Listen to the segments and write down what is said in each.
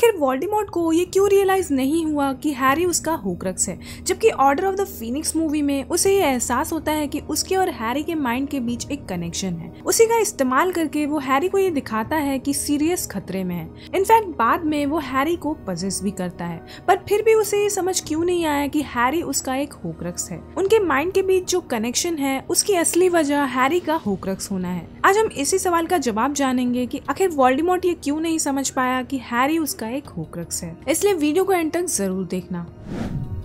आखिर वोल्डेमॉर्ट को ये क्यों रियलाइज नहीं हुआ कि हैरी उसका होक्रक्स है, जबकि order of the Phoenix movie में उसे ये एहसास होता है कि उसके और हैरी के माइंड के बीच एक कनेक्शन है। उसी का इस्तेमाल करके वो हैरी को ये दिखाता है कि सीरियस खतरे में है। इनफैक्ट बाद में वो हैरी को पजेस भी करता है, पर फिर भी उसे ये समझ क्यों नहीं आया कि हैरी उसका एक होक्रक्स है। उनके माइंड के बीच जो कनेक्शन है उसकी असली वजह हैरी का होक्रक्स होना है। आज हम इसी सवाल का जवाब जानेंगे कि आखिर वोल्डेमॉर्ट ये क्यों नहीं समझ पाया कि हैरी उसका एक होक्रक्स है। इसलिए वीडियो को एंड तक जरूर देखना।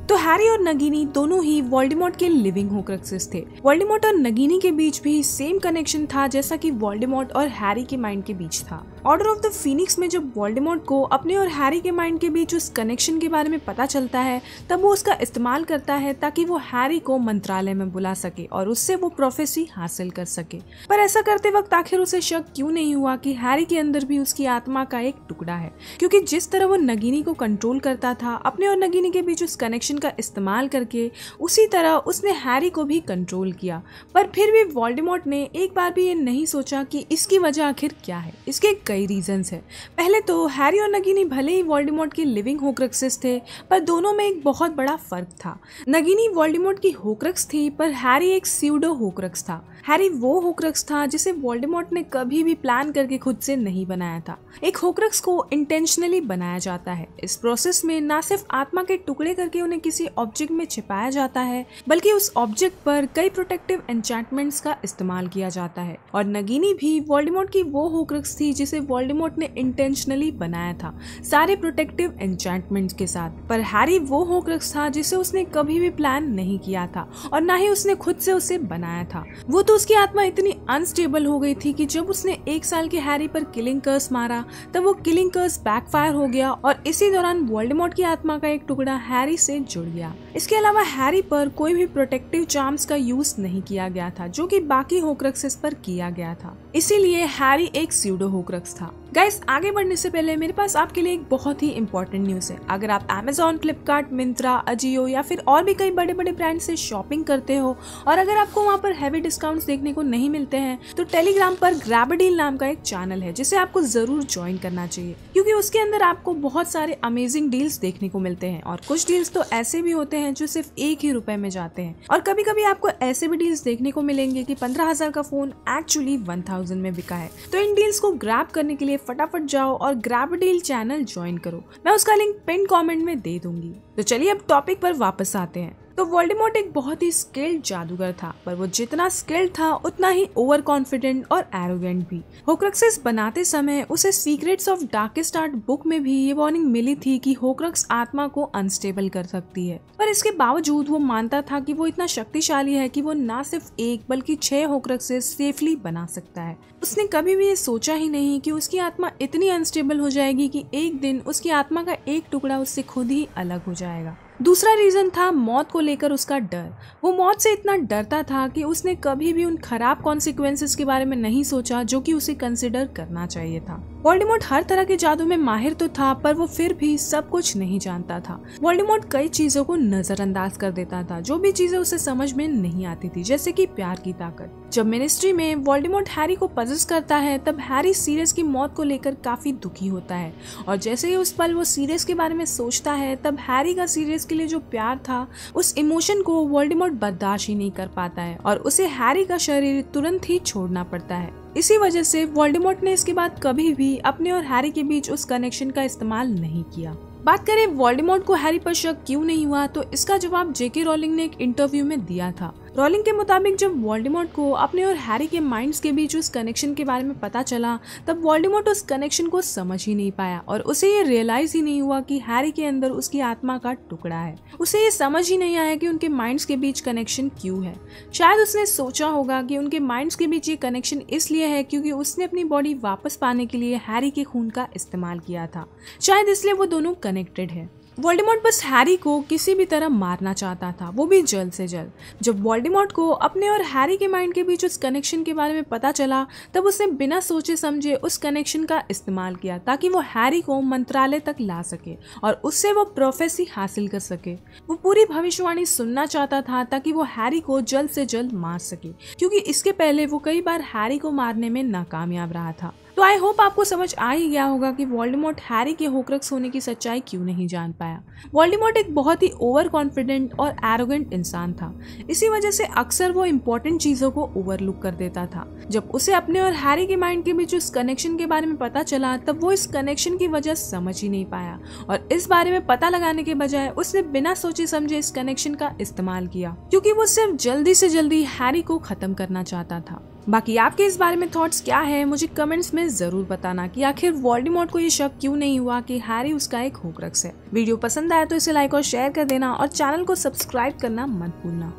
तो हैरी और नगीनी दोनों ही वोल्डेमॉर्ट के लिविंग होक्रक्सेस थे। वोल्डेमॉर्ट और नगीनी के बीच भी सेम कनेक्शन था जैसा कि वोल्डेमॉर्ट और हैरी के माइंड के बीच था। ऑर्डर ऑफ द फीनिक्स में जब वोल्डेमॉर्ट को अपने और हैरी के माइंड के बीच उस कनेक्शन के बारे में पता चलता है, तब वो उसका इस्तेमाल करता है ताकि वो हैरी को मंत्रालय में बुला सके और उससे वो प्रोफेसी हासिल कर सके। पर ऐसा करते वक्त आखिर उसे शक क्यों नहीं हुआ कि हैरी के अंदर भी उसकी आत्मा का एक टुकड़ा है, क्योंकि जिस तरह वो नगीनी को कंट्रोल करता था अपने और नगीनी के बीच उस कनेक्शन का इस्तेमाल करके, उसी तरह उसने हैरी को भी कंट्रोल किया। पर फिर भी वोल्डेमॉर्ट ने एक बार भी ये नहीं सोचा कि इसकी वजह आखिर क्या है। इसके कई रीजंस है। पहले तो हैरी और नगीनी भले ही वोल्डेमॉर्ट के लिविंग होक्रक्सेस थे, पर दोनों में एक बहुत बड़ा फर्क था। नगीनी वोल्डेमॉर्ट की होक्रक्स थी, पर हैरी एक स्यूडो होक्रक्स था। हैरी वो होक्रक्स था जिसे वोल्डेमॉर्ट ने कभी भी प्लान करके खुद से नहीं बनाया था। एक होक्रक्स को इंटेंशनली बनाया जाता है। इस प्रोसेस में न सिर्फ आत्मा के टुकड़े करके उन्हें किसी ऑब्जेक्ट में छिपाया जाता है, बल्कि उस ऑब्जेक्ट पर कई प्रोटेक्टिव एन्चेंटमेंट्स का इस्तेमाल किया जाता है। और नगीनी भी वोल्डेमॉर्ट की वो होक्रक्स थी जिसे वोल्डेमॉर्ट ने इंटेंशनली बनाया था, सारे प्रोटेक्टिव एन्चेंटमेंट्स के साथ। पर हैरी वो होक्रक्स था जिसे उसने कभी भी प्लान नहीं किया था और ना ही उसने खुद से उसे बनाया था। वो तो उसकी आत्मा इतनी अनस्टेबल हो गई थी कि जब उसने 1 साल के हैरी पर किलिंग कर्स मारा, तब वो किलिंग कर्स बैकफायर हो गया और इसी दौरान वोल्डेमॉर्ट की आत्मा का एक टुकड़ा हैरी से जुड़ गया। इसके अलावा हैरी पर कोई भी प्रोटेक्टिव चार्म्स का यूज नहीं किया गया था, जो कि बाकी होक्रक्सेस पर किया गया था। इसीलिए हैरी एक स्यूडो होक्रक्स था। गाइस, आगे बढ़ने से पहले मेरे पास आपके लिए एक बहुत ही इंपॉर्टेंट न्यूज है। अगर आप Amazon, फ्लिपकार्ट, मिंत्रा, अजियो या फिर और भी कई बड़े बड़े ब्रांड से शॉपिंग करते हो और अगर आपको वहाँ पर हैवी डिस्काउंट्स देखने को नहीं मिलते हैं, तो टेलीग्राम पर ग्रैब अ डील नाम का एक चैनल है जिसे आपको जरूर ज्वाइन करना चाहिए, क्योंकि उसके अंदर आपको बहुत सारे अमेजिंग डील्स देखने को मिलते हैं। और कुछ डील्स तो ऐसे भी होते हैं जो सिर्फ 1 ही रुपए में जाते हैं, और कभी कभी आपको ऐसे भी डील्स देखने को मिलेंगे कि 15,000 का फोन एक्चुअली 1000 में बिका है। तो इन डील्स को ग्रैब करने के लिए फटाफट जाओ और grab a deal channel join करो। मैं उसका लिंक पिन कमेंट में दे दूंगी। तो चलिए अब टॉपिक पर वापस आते हैं। तो वोल्डेमॉर्ट एक बहुत ही स्किल्ड जादूगर था, पर वो जितना स्किल्ड था उतना ही ओवर कॉन्फिडेंट और एरोगेंट भी। होक्रक्सेस बनाते समय उसे secrets of darkest art book में भी ये वार्निंग मिली थी कि होक्रक्स आत्मा को अनस्टेबल कर सकती है, पर इसके बावजूद वो मानता था कि वो इतना शक्तिशाली है कि वो ना सिर्फ 1 बल्कि 6 होक्रक्सेस सेफली बना सकता है। उसने कभी भी ये सोचा ही नहीं कि उसकी आत्मा इतनी अनस्टेबल हो जाएगी कि एक दिन उसकी आत्मा का एक टुकड़ा उससे खुद ही अलग हो जाएगा। दूसरा रीजन था मौत को लेकर उसका डर। वो मौत से इतना डरता था कि उसने कभी भी उन खराब कॉन्सिक्वेंसेस के बारे में नहीं सोचा जो कि उसे कंसिडर करना चाहिए था। वोल्डेमॉर्ट हर तरह के जादू में माहिर तो था, पर वो फिर भी सब कुछ नहीं जानता था। वोल्डेमॉर्ट कई चीजों को नजरअंदाज कर देता था, जो भी चीजें उसे समझ में नहीं आती थी, जैसे कि प्यार की ताकत। जब मिनिस्ट्री में वोल्डेमॉर्ट हैरी को पजेस करता है, तब हैरी सीरियस की मौत को लेकर काफी दुखी होता है, और जैसे ही उस पल वो सीरियस के बारे में सोचता है, तब हैरी का सीरियस के लिए जो प्यार था, उस इमोशन को वोल्डेमॉर्ट बर्दाश्त ही नहीं कर पाता है और उसे हैरी का शरीर तुरंत ही छोड़ना पड़ता है। इसी वजह से वोल्डेमॉर्ट ने इसके बाद कभी भी अपने और हैरी के बीच उस कनेक्शन का इस्तेमाल नहीं किया। बात करें वोल्डेमॉर्ट को हैरी पर शक क्यों नहीं हुआ, तो इसका जवाब जेके रोलिंग ने एक इंटरव्यू में दिया था। रोलिंग के मुताबिक जब वोल्डेमॉर्ट को अपने और हैरी के माइंड्स के बीच उस कनेक्शन के बारे में पता चला, तब वोल्डेमॉर्ट उस कनेक्शन को समझ ही नहीं पाया और उसे ये रियलाइज ही नहीं हुआ कि हैरी के अंदर उसकी आत्मा का टुकड़ा है। उसे ये समझ ही नहीं आया कि उनके माइंड्स के बीच कनेक्शन क्यों है। शायद उसने सोचा होगा कि उनके माइंड्स के बीच ये कनेक्शन इसलिए है क्योंकि उसने अपनी बॉडी वापस पाने के लिए हैरी के खून का इस्तेमाल किया था। शायद इसलिए वो दोनों कनेक्टेड है। वोल्डेमॉर्ट बस हैरी को किसी भी तरह मारना चाहता था, वो भी जल्द से जल्द। जब वोल्डेमॉर्ट को अपने और हैरी के माइंड के बीच उस कनेक्शन के बारे में पता चला, तब उसने बिना सोचे समझे उस कनेक्शन का इस्तेमाल किया ताकि वो हैरी को मंत्रालय तक ला सके और उससे वो प्रोफेसी हासिल कर सके। वो पूरी भविष्यवाणी सुनना चाहता था ताकि वो हैरी को जल्द से जल्द मार सके, क्योंकि इसके पहले वो कई बार हैरी को मारने में नाकामयाब रहा था। तो आई होप आपको समझ आ ही गया होगा कि वोल्डेमॉर्ट हैरी के होक्रक्स होने की सच्चाई क्यों नहीं जान पाया। वोल्डेमॉर्ट एक बहुत ही ओवर कॉन्फिडेंट और एरोगेंट इंसान था। इसी वजह से अक्सर वो इंपॉर्टेंट चीजों को ओवरलुक कर देता था। जब उसे अपने और हैरी के माइंड के बीच उस कनेक्शन के बारे में पता चला तब वो इस कनेक्शन की वजह समझ ही नहीं पाया और इस बारे में पता लगाने के बजाय उसने बिना सोचे समझे इस कनेक्शन का इस्तेमाल किया, क्योंकि वो सिर्फ जल्दी से जल्दी हैरी को खत्म करना चाहता था। बाकी आपके इस बारे में थॉट्स क्या है मुझे कमेंट्स में जरूर बताना कि आखिर वोल्डेमॉर्ट को ये शक क्यों नहीं हुआ कि हैरी उसका एक होक्रक्स है। वीडियो पसंद आया तो इसे लाइक और शेयर कर देना और चैनल को सब्सक्राइब करना मत भूलना।